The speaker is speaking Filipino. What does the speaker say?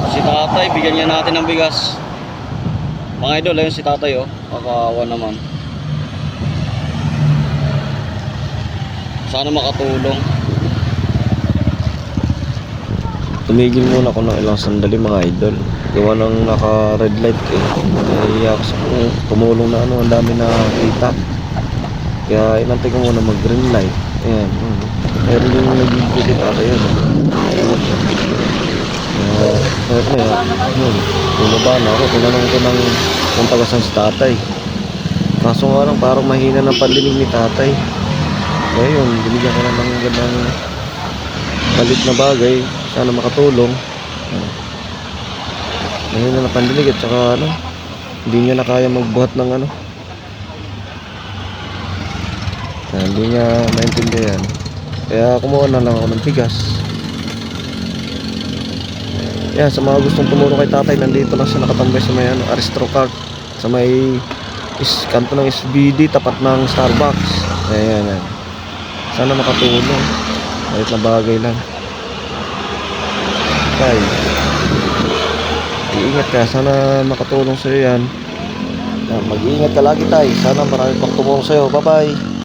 Si tatay, bigyan niya natin ng bigas. Mga idol, ayun si tatay oh. Kakaawa naman. Sana makatulong. Tumigil muna ako ng ilang sandali mga idol. Gawa ng naka red light eh. Kaya kasi kung tumulong na ano, ang dami na kita. Kaya inantay ko muna mag green light. Ayan. Meron din nag-video ata yun. Kaya yun. Bumaba na ako. Tinanong ko ng kung tagasan si tatay. Kaso nga lang parang mahina ng pandinig ni tatay. Kaya yun, binigyan ko na ng gandang balit na bagay. Sana makatulong. Mahina na pandinig at saka ano, hindi niya na kaya magbuhat ng ano. Hindi niya maintindihan. Kaya kumuha na lang ako ng bigas. Yan, sa mga gustong tumulong kay tatay, nandito lang siya nakatambay sa may ano, Aristocrat, sa may kanto ng SBD, tapat ng Starbucks. Ayan, yan. Sana makatulong. Maliit na bagay lang. Tay, iingat ka. Sana makatulong sa'yo yan. Mag-iingat ka lagi tay. Sana marami pang tumulong sa'yo. Bye bye.